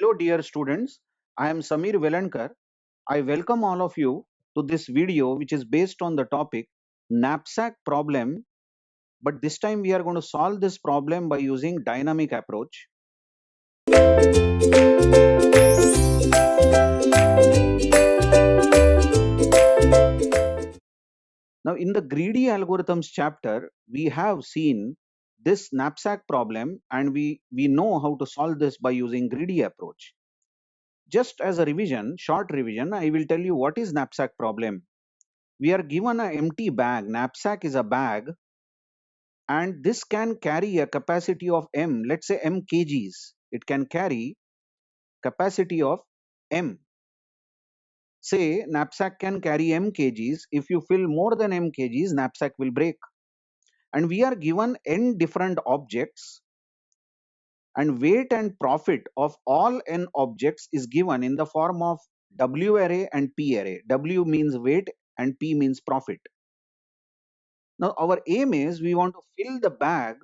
Hello dear students, I am Samir Velankar. I welcome all of you to this video which is based on the topic knapsack problem, but this time we are going to solve this problem by using dynamic approach. Now in the greedy algorithms chapter, we have seen this knapsack problem and we know how to solve this by using greedy approach. Just as a revision, short revision, I will tell you what is knapsack problem. We are given an empty bag. Knapsack is a bag and this can carry a capacity of m, let's say m kgs. It can carry capacity of m. Say knapsack can carry m kgs. If you fill more than m kgs, knapsack will break. And we are given n different objects, and weight and profit of all n objects is given in the form of W array and P array. W means weight and P means profit. Now our aim is we want to fill the bag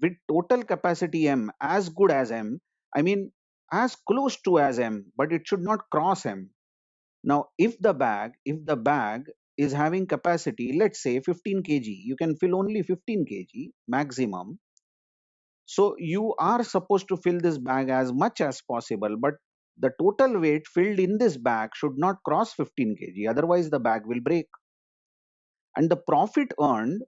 with total capacity M as good as M. I mean as close to as M, but it should not cross M. Now if the bag is having capacity, let's say 15 kg, you can fill only 15 kg maximum. So you are supposed to fill this bag as much as possible, but the total weight filled in this bag should not cross 15 kg, otherwise the bag will break. And the profit earned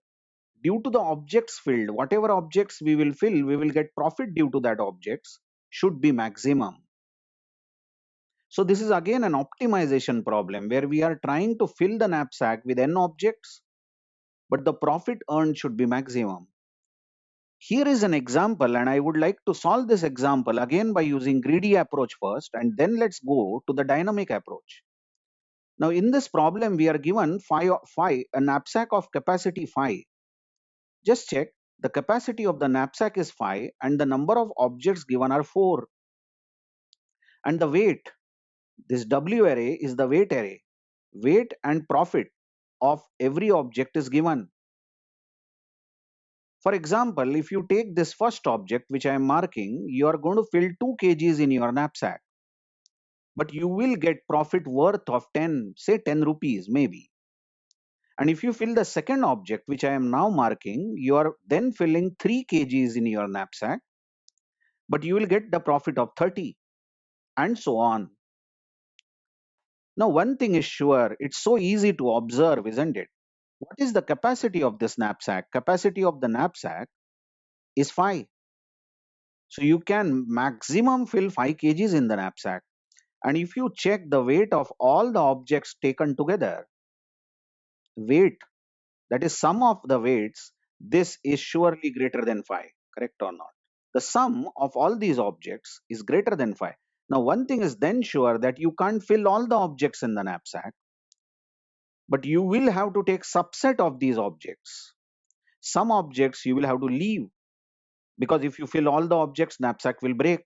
due to the objects filled, whatever objects we will fill, we will get profit due to that objects, should be maximum. So this is again an optimization problem where we are trying to fill the knapsack with n objects, but the profit earned should be maximum. Here is an example, and I would like to solve this example again by using greedy approach first, and then let's go to the dynamic approach. Now in this problem, we are given a knapsack of capacity 5. Just check, the capacity of the knapsack is 5 and the number of objects given are 4. And the weight, this W array is the weight array. Weight and profit of every object is given. For example, if you take this first object which I am marking, you are going to fill 2 kgs in your knapsack. But you will get profit worth of 10, say 10 rupees maybe. And if you fill the second object which I am now marking, you are then filling 3 kgs in your knapsack, but you will get the profit of 30 and so on. Now one thing is sure, it's so easy to observe, isn't it? What is the capacity of this knapsack? Capacity of the knapsack is 5. So you can maximum fill 5 kgs in the knapsack. And if you check the weight of all the objects taken together, weight, that is sum of the weights, this is surely greater than 5, correct or not? The sum of all these objects is greater than 5. Now one thing is then sure, that you can't fill all the objects in the knapsack, but you will have to take subset of these objects. Some objects you will have to leave, because if you fill all the objects, knapsack will break.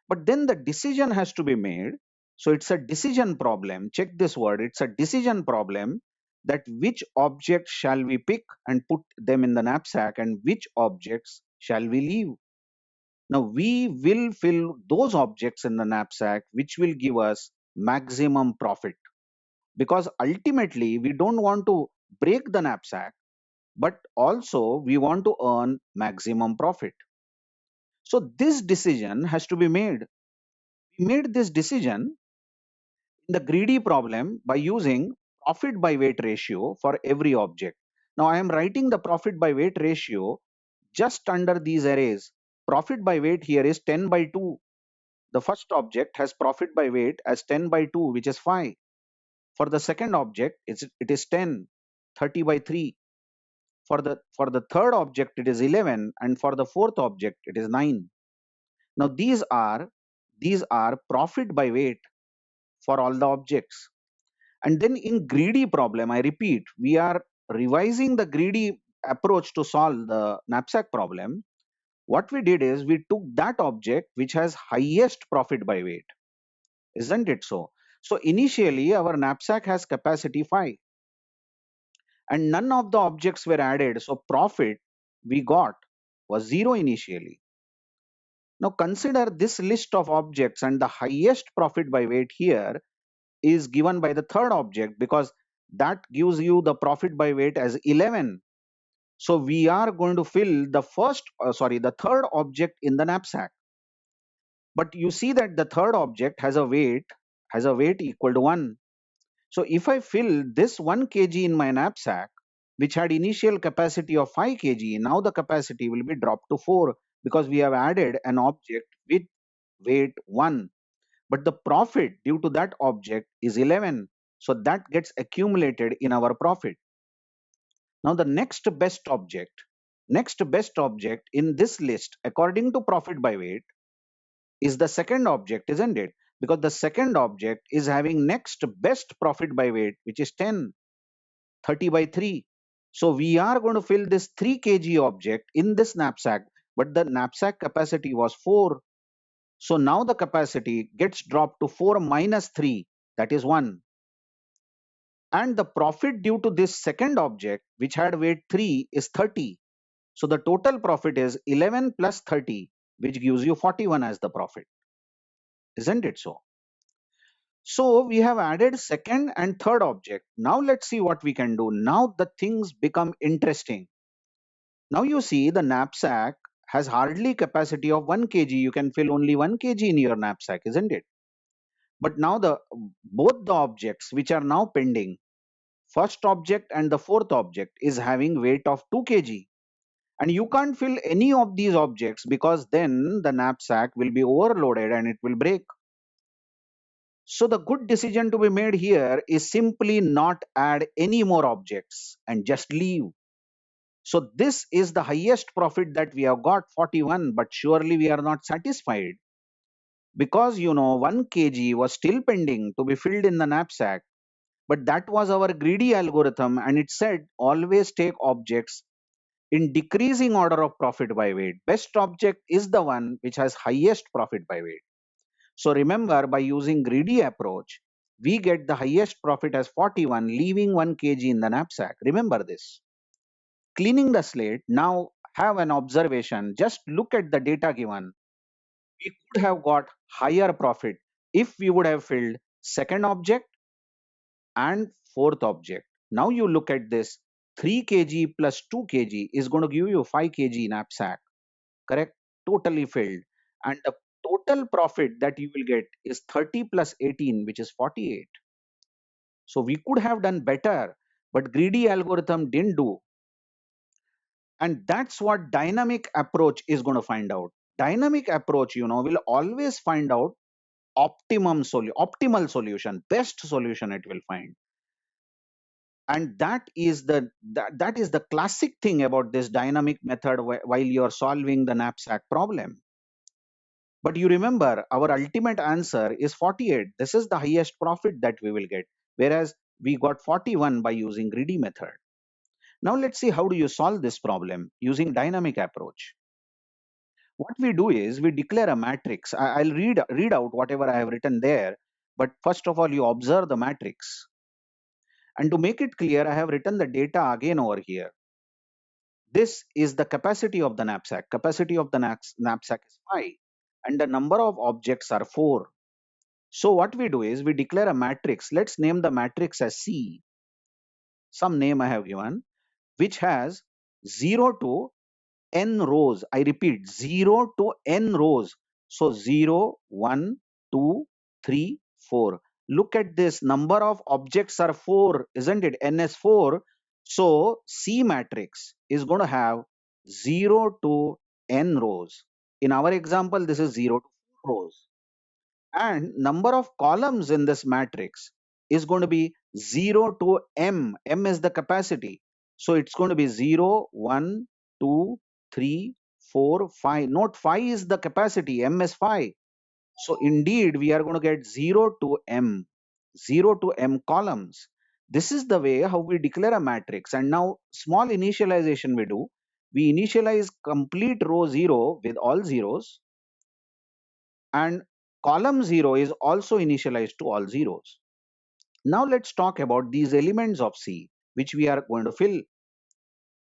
But then the decision has to be made. So it's a decision problem. Check this word, it's a decision problem, that which objects shall we pick and put them in the knapsack and which objects shall we leave. Now we will fill those objects in the knapsack which will give us maximum profit, because ultimately we don't want to break the knapsack, but also we want to earn maximum profit. So this decision has to be made. We made this decision in the greedy problem by using profit by weight ratio for every object. Now I am writing the profit by weight ratio just under these arrays. Profit by weight here is 10 by 2. The first object has profit by weight as 10 by 2, which is 5. For the second object, it is 10, 30 by 3. For the third object, it is 11, and for the fourth object, it is 9. Now these are profit by weight for all the objects. And then in greedy problem, I repeat, we are revising the greedy approach to solve the knapsack problem. What we did is we took that object which has highest profit by weight. Isn't it so? So initially our knapsack has capacity 5 and none of the objects were added. So profit we got was 0 initially. Now consider this list of objects, and the highest profit by weight here is given by the third object, because that gives you the profit by weight as 11. So we are going to fill the third object in the knapsack. But you see that the third object has a weight equal to 1. So if I fill this 1 kg in my knapsack, which had initial capacity of 5 kg, now the capacity will be dropped to 4, because we have added an object with weight 1. But the profit due to that object is 11. So that gets accumulated in our profit. Now the next best object in this list according to profit by weight is the second object, isn't it? Because the second object is having next best profit by weight, which is 10, 30 by 3. So we are going to fill this 3 kg object in this knapsack, but the knapsack capacity was 4. So now the capacity gets dropped to 4 minus 3, that is 1. And the profit due to this second object, which had weight 3, is 30. So the total profit is 11 plus 30, which gives you 41 as the profit. Isn't it so? So we have added second and third object. Now let's see what we can do. Now the things become interesting. Now you see the knapsack has hardly capacity of 1 kg. You can fill only 1 kg in your knapsack, isn't it? But now both the objects which are now pending, first object and the fourth object, is having weight of 2 kg. And you can't fill any of these objects, because then the knapsack will be overloaded and it will break. So the good decision to be made here is simply not add any more objects and just leave. So this is the highest profit that we have got, 41, but surely we are not satisfied, because 1 kg was still pending to be filled in the knapsack. But that was our greedy algorithm, and it said always take objects in decreasing order of profit by weight. Best object is the one which has highest profit by weight. So remember, by using greedy approach, we get the highest profit as 41, leaving 1 kg in the knapsack. Remember this. Cleaning the slate, now have an observation. Just look at the data given. We could have got higher profit if we would have filled second object and fourth object. Now you look at this, 3 kg plus 2 kg is going to give you 5 kg knapsack, correct? Totally filled. And the total profit that you will get is 30 plus 18, which is 48. So we could have done better, but greedy algorithm didn't do. And that's what dynamic approach is going to find out. Dynamic approach, will always find out optimal solution, best solution it will find. And that is the classic thing about this dynamic method while you're solving the knapsack problem. But you remember, our ultimate answer is 48. This is the highest profit that we will get, whereas we got 41 by using greedy method. Now let's see how do you solve this problem using dynamic approach. What we do is we declare a matrix. I'll read out whatever I have written there, but first of all you observe the matrix. And to make it clear, I have written the data again over here. This is the capacity of the knapsack. Capacity of the knapsack is 5, and the number of objects are 4. So what we do is we declare a matrix. Let's name the matrix as C, some name I have given, which has 0 to n rows. I repeat, 0 to n rows. So 0, 1, 2, 3, 4. Look at this, number of objects are 4, isn't it? N is 4. So C matrix is going to have 0 to n rows. In our example, this is 0 to 4 rows. And number of columns in this matrix is going to be 0 to m. M is the capacity. So it's going to be 0, 1, 2, 3, 4, 5. Note 5 is the capacity, m is 5. So indeed, we are going to get 0 to m, 0 to m columns. This is the way how we declare a matrix. And now small initialization we do. We initialize complete row 0 with all zeros, and column 0 is also initialized to all zeros. Now let's talk about these elements of C which we are going to fill.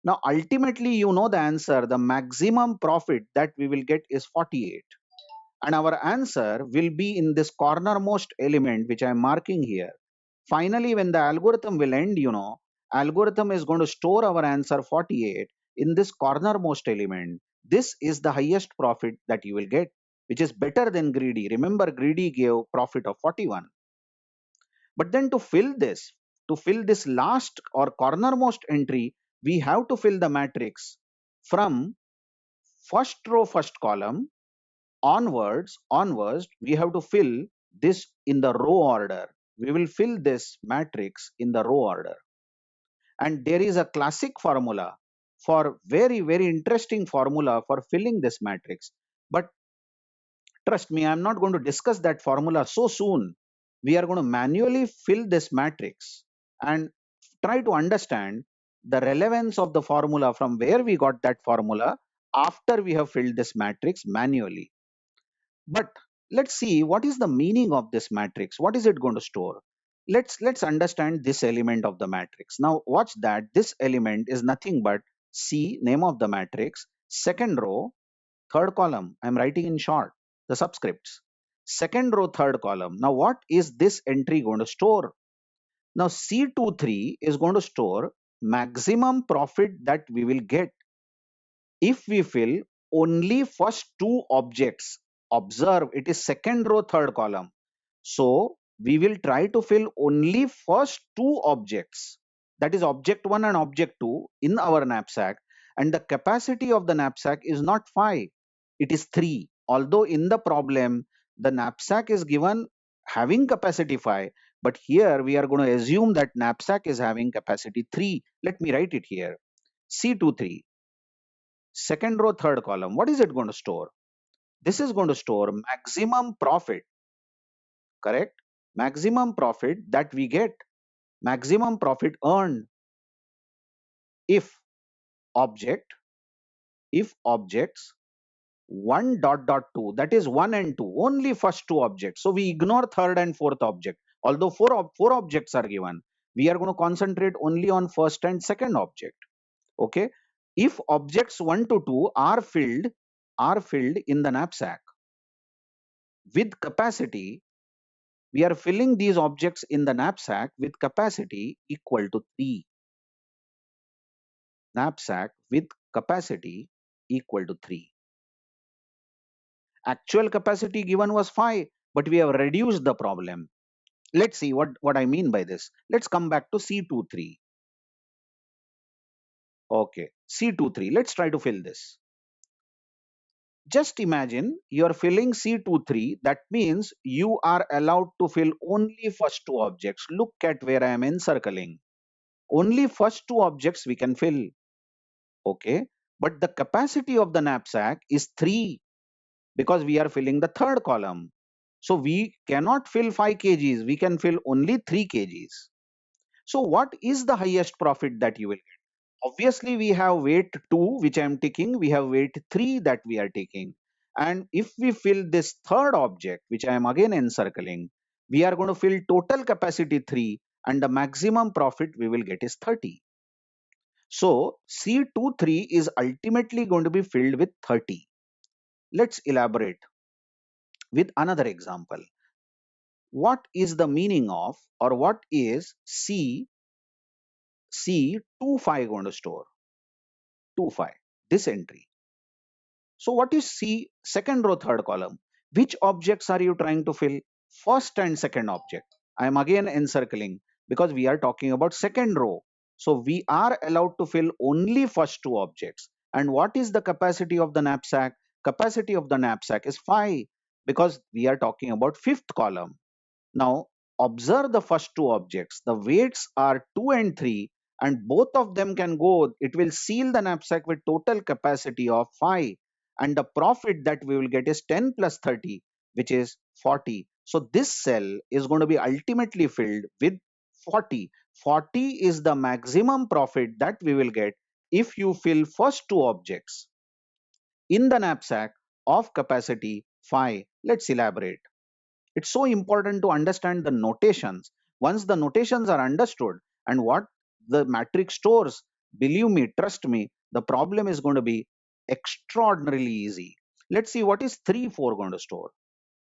Now ultimately you know the answer, the maximum profit that we will get is 48. and our answer will be in this cornermost element which I am marking here. Finally, when the algorithm will end, algorithm is going to store our answer 48 in this cornermost element. This is the highest profit that you will get, which is better than greedy. Remember, greedy gave profit of 41. But then to fill this last or cornermost entry, we have to fill the matrix from first row, first column onwards, we have to fill this in the row order. We will fill this matrix in the row order. And there is a classic formula for very interesting formula for filling this matrix. But trust me, I'm not going to discuss that formula so soon. We are going to manually fill this matrix and try to understand the relevance of the formula from where we got that formula after we have filled this matrix manually. But let's see what is the meaning of this matrix. What is it going to store? Let's understand this element of the matrix. Now watch that this element is nothing but C, name of the matrix, second row, third column. I'm writing in short the subscripts. Second row, third column. Now what is this entry going to store? Now C23 is going to store maximum profit that we will get if we fill only first two objects. Observe, it is second row, third column. So we will try to fill only first two objects, that is object 1 and object 2 in our knapsack, and the capacity of the knapsack is not 5, it is 3. Although in the problem the knapsack is given having capacity 5, but here we are going to assume that knapsack is having capacity 3. Let me write it here. C23, second row, third column. What is it going to store? This is going to store maximum profit, correct? Maximum profit that we get, maximum profit earned if object, if objects 1 dot dot 2, that is 1 and 2, only first two objects. So we ignore third and fourth object. Although four objects are given, we are going to concentrate only on first and second object. Okay. If objects 1 to 2 are filled in the knapsack with capacity, we are filling these objects in the knapsack with capacity equal to 3. Knapsack with capacity equal to 3. Actual capacity given was 5, but we have reduced the problem. Let's see what I mean by this. Let's come back to C23. Okay, C23. Let's try to fill this. Just imagine you are filling C23. That means you are allowed to fill only first two objects. Look at where I am encircling. Only first two objects we can fill. Okay, but the capacity of the knapsack is 3 because we are filling the third column. So we cannot fill 5 kgs, we can fill only 3 kgs. So what is the highest profit that you will get? Obviously, we have weight 2 which I am taking, we have weight 3 that we are taking. And if we fill this third object, which I am again encircling, we are going to fill total capacity 3 and the maximum profit we will get is 30. So C23 is ultimately going to be filled with 30. Let's elaborate with another example. What is the meaning of, or what is C25 going to store? 25, this entry. So what is C second row, third column? Which objects are you trying to fill? First and second object. I am again encircling because we are talking about second row. So we are allowed to fill only first two objects. And what is the capacity of the knapsack? Capacity of the knapsack is 5 because we are talking about fifth column. Now observe the first two objects. The weights are 2 and 3 and both of them can go. It will seal the knapsack with total capacity of 5 and the profit that we will get is 10 plus 30, which is 40. So this cell is going to be ultimately filled with 40. 40 is the maximum profit that we will get if you fill first two objects in the knapsack of capacity 5. Let's elaborate. It's so important to understand the notations. Once the notations are understood and what the matrix stores, believe me, trust me, the problem is going to be extraordinarily easy. Let's see what is 3, 4 going to store.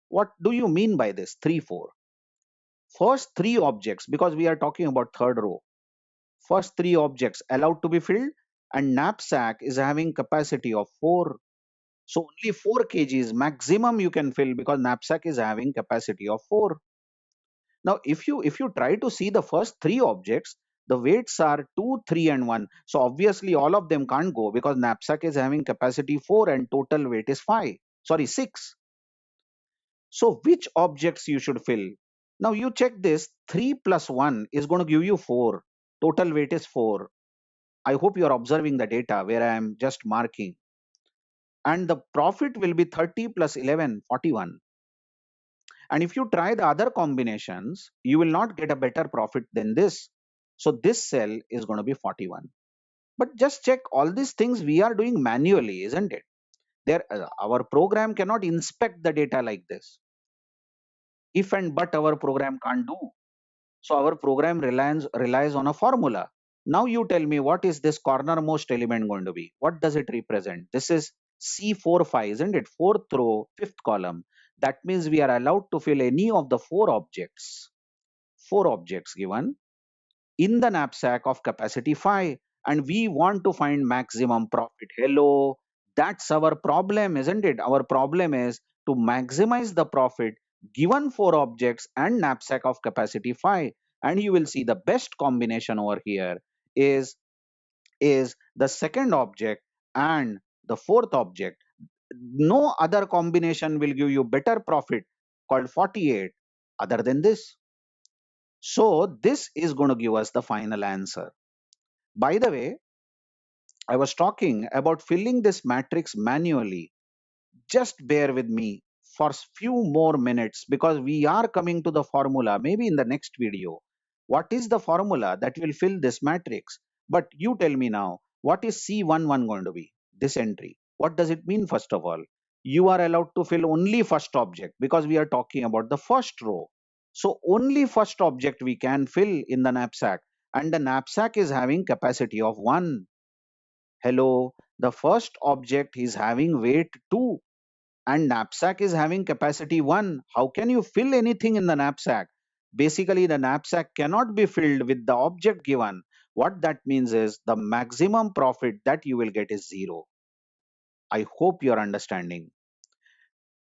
What do you mean by this 3, 4? First three objects, because we are talking about third row, first three objects allowed to be filled, and knapsack is having capacity of 4. So only 4 kgs maximum you can fill because knapsack is having capacity of 4. Now if you try to see the first three objects, the weights are 2, 3 and 1. So obviously all of them can't go because knapsack is having capacity 4 and total weight is 5. Sorry, 6. So which objects you should fill? Now you check this, 3 plus 1 is going to give you 4. Total weight is 4. I hope you are observing the data where I am just marking. And the profit will be 30 plus 11, 41. And if you try the other combinations, you will not get a better profit than this. So this cell is going to be 41. But just check, all these things we are doing manually, isn't it? Our program cannot inspect the data like this. If and but our program can't do. So our program relies on a formula. Now you tell me, what is this cornermost element going to be? What does it represent? This is C45, isn't it? Fourth row, fifth column. That means we are allowed to fill any of the four objects. Four objects given in the knapsack of capacity 5, and we want to find maximum profit. Hello, that's our problem, isn't it? Our problem is to maximize the profit given four objects and knapsack of capacity 5. And you will see the best combination over here is the second object and the fourth object. No other combination will give you better profit called 48 other than this. So this is going to give us the final answer. By the way, I was talking about filling this matrix manually. Just bear with me for few more minutes because we are coming to the formula maybe in the next video. What is the formula that will fill this matrix? But you tell me now, what is C11 going to be? This entry. What does it mean first of all? You are allowed to fill only first object because we are talking about the first row. So only first object we can fill in the knapsack, and the knapsack is having capacity of 1. Hello, the first object is having weight 2 and knapsack is having capacity 1. How can you fill anything in the knapsack? Basically, the knapsack cannot be filled with the object given. What that means is the maximum profit that you will get is 0. I hope you're understanding.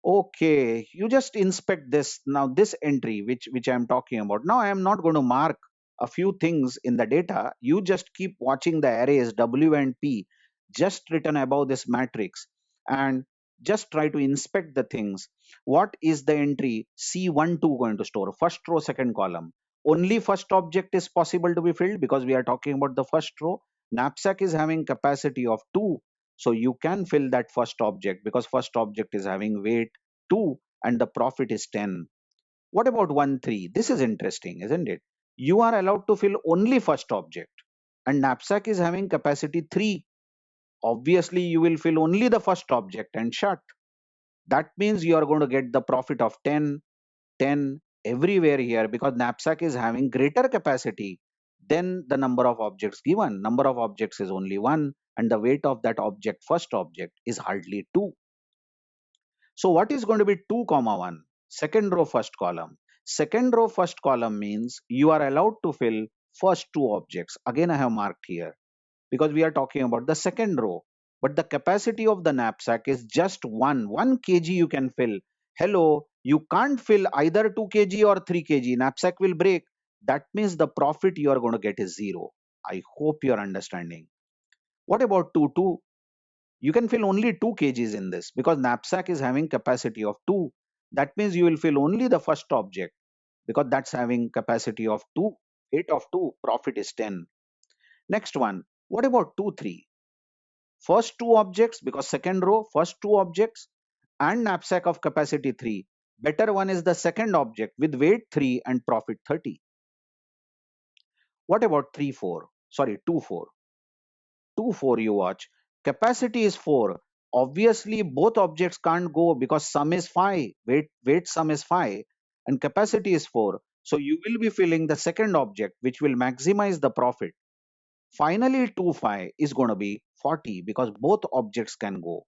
Okay, you just inspect this now, this entry which I'm talking about. Now I am not going to mark a few things in the data. You just keep watching the arrays W and P just written above this matrix and just try to inspect the things. What is the entry C12 going to store? First row, second column. Only first object is possible to be filled because we are talking about the first row. Knapsack is having capacity of 2. So you can fill that first object because first object is having weight 2 and the profit is 10. What about 1, 3? This is interesting, isn't it? You are allowed to fill only first object and knapsack is having capacity 3. Obviously, you will fill only the first object and shut. That means you are going to get the profit of 10, 10 everywhere here because knapsack is having greater capacity than the number of objects given. Number of objects is only 1 and the weight of that object, first object, is hardly 2. So what is going to be 2 comma 1? Second row first column. Second row first column means you are allowed to fill first two objects. Again I have marked here because we are talking about the second row. But the capacity of the knapsack is just 1 kg you can fill. Hello, you can't fill either 2 kg or 3 kg. Knapsack will break. That means the profit you are going to get is 0. I hope you are understanding. What about 2, 2? You can fill only 2 kgs in this because knapsack is having capacity of 2. That means you will fill only the first object because that's having capacity of 2. 8 of 2, profit is 10. Next one, what about 2, 3? First two objects because second row, first two objects and knapsack of capacity 3. Better one is the second object with weight 3 and profit 30. What about 3, 4? Sorry, 2, 4. 2, 4 you watch. Capacity is 4. Obviously, both objects can't go because sum is 5. Weight sum is 5 and capacity is 4. So you will be filling the second object which will maximize the profit. Finally, 2, 5 is going to be 40 because both objects can go.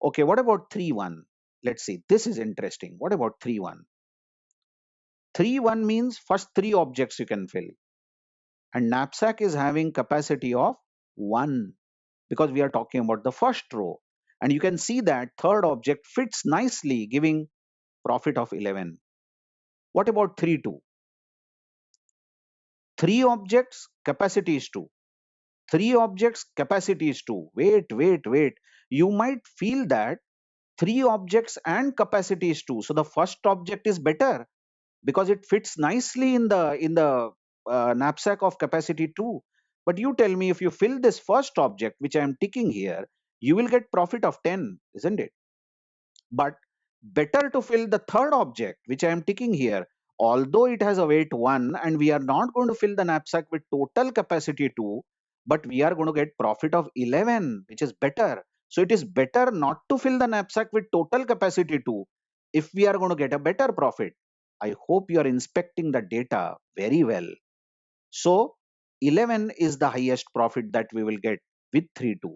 Okay, what about 3 1? Let's see, this is interesting. What about 3 1? 3 1 means first three objects you can fill, and knapsack is having capacity of 1 because we are talking about the first row. And you can see that third object fits nicely, giving profit of 11. What about 3 2? Three objects, capacity is 2. Three objects, capacity is 2. Wait. You might feel that three objects and capacity is 2. So the first object is better because it fits nicely in the knapsack of capacity 2. But you tell me, if you fill this first object, which I am ticking here, you will get profit of 10, isn't it? But better to fill the third object, which I am ticking here, although it has a weight 1 and we are not going to fill the knapsack with total capacity 2, but we are going to get profit of 11, which is better. So it is better not to fill the knapsack with total capacity 2 if we are going to get a better profit. I hope you are inspecting the data very well. So 11 is the highest profit that we will get with 3 2.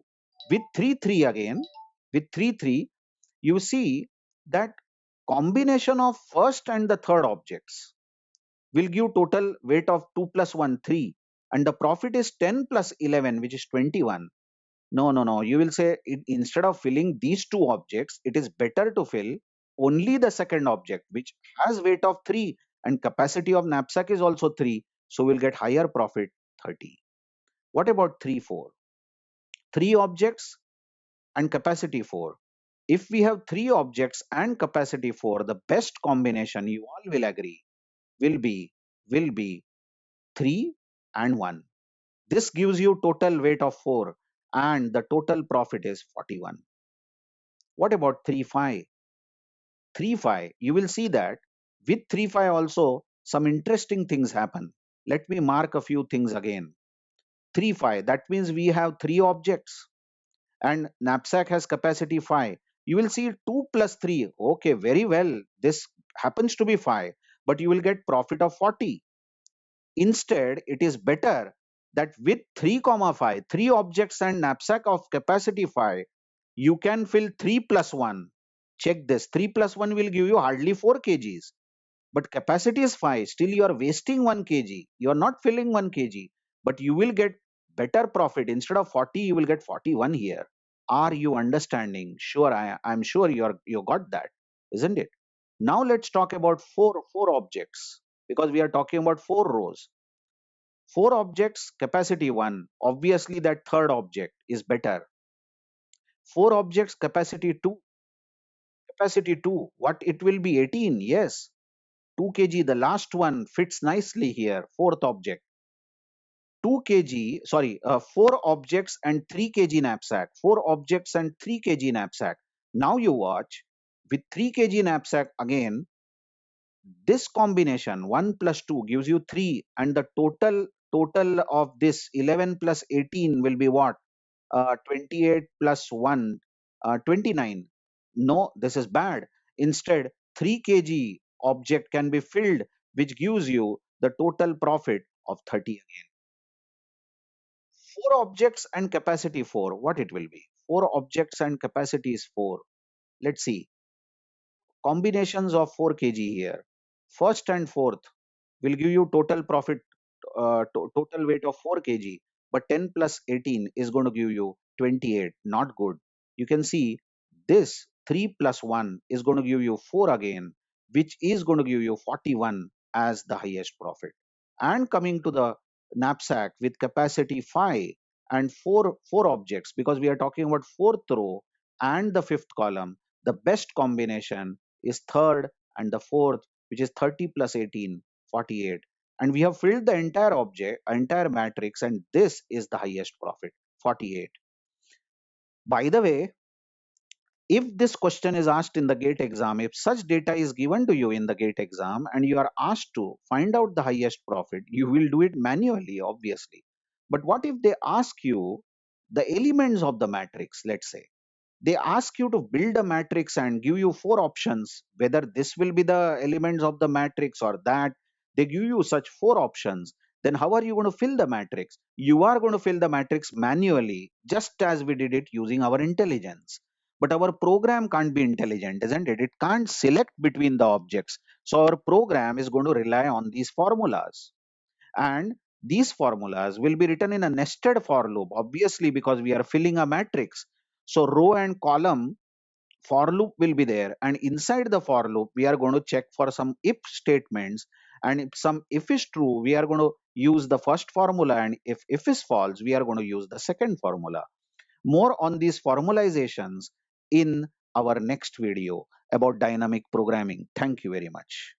With 3 3 again, with 3 3, you see that combination of first and the third objects will give total weight of 2 plus 1 3, and the profit is 10 plus 11, which is 21. No, you will say instead of filling these two objects, it is better to fill only the second object, which has weight of 3 and capacity of knapsack is also 3, so we'll get higher profit, 30. What about 3 4? Three objects and capacity 4. If we have three objects and capacity 4, the best combination, you all will agree, will be 3 and 1. This gives you total weight of 4 and the total profit is 41. What about 3 5? 3 5, you will see that with 3 5 also some interesting things happen. Let me mark a few things again. 3 5, that means we have three objects and knapsack has capacity 5. You will see 2 plus 3. Okay, very well. This happens to be 5, but you will get profit of 40. Instead, it is better that with 3 comma 5, three objects and knapsack of capacity 5, you can fill 3 plus 1. Check this, 3 plus 1 will give you hardly 4 kgs, but capacity is 5. Still you are wasting 1 kg. You are not filling 1 kg, but you will get better profit. Instead of 40, you will get 41 here. Are you understanding? Sure, I'm sure you got that, isn't it? Now let's talk about four objects, because we are talking about 4 rows. 4 objects, capacity 1. Obviously, that third object is better. 4 objects, capacity 2. Capacity 2. What it will be? 18. Yes. 2 kg. The last one fits nicely here. Fourth object. 2 kg. Sorry. 4 objects and 3 kg knapsack. 4 objects and 3 kg knapsack. Now you watch. With 3 kg knapsack again, this combination 1 plus 2 gives you 3, and the total of this 11 plus 18 will be what? 28 plus 1, 29. No, this is bad. Instead, 3 kg object can be filled, which gives you the total profit of 30 again. 4 objects and capacity 4. What it will be? 4 objects and capacity is 4. Let's see. Combinations of 4 kg here. First and fourth will give you total profit, total weight of 4 kg, but 10 plus 18 is going to give you 28. Not good. You can see this 3 plus 1 is going to give you 4 again, which is going to give you 41 as the highest profit. And coming to the knapsack with capacity 5 and 4 objects, because we are talking about fourth row and the fifth column, the best combination is third and the fourth, which is 30 plus 18, 48. And we have filled the entire matrix, and this is the highest profit, 48. By the way, if this question is asked in the GATE exam, if such data is given to you in the GATE exam and you are asked to find out the highest profit, you will do it manually, obviously. But what if they ask you the elements of the matrix? Let's say they ask you to build a matrix and give you 4 options, whether this will be the elements of the matrix or that. They give you such 4 options. Then how are you going to fill the matrix? You are going to fill the matrix manually, just as we did it using our intelligence. But our program can't be intelligent, isn't it? It can't select between the objects. So our program is going to rely on these formulas. And these formulas will be written in a nested for loop, obviously, because we are filling a matrix. So row and column for loop will be there, and inside the for loop we are going to check for some if statements, and if is true we are going to use the first formula, and if is false we are going to use the second formula. More on these formalizations in our next video about dynamic programming. Thank you very much.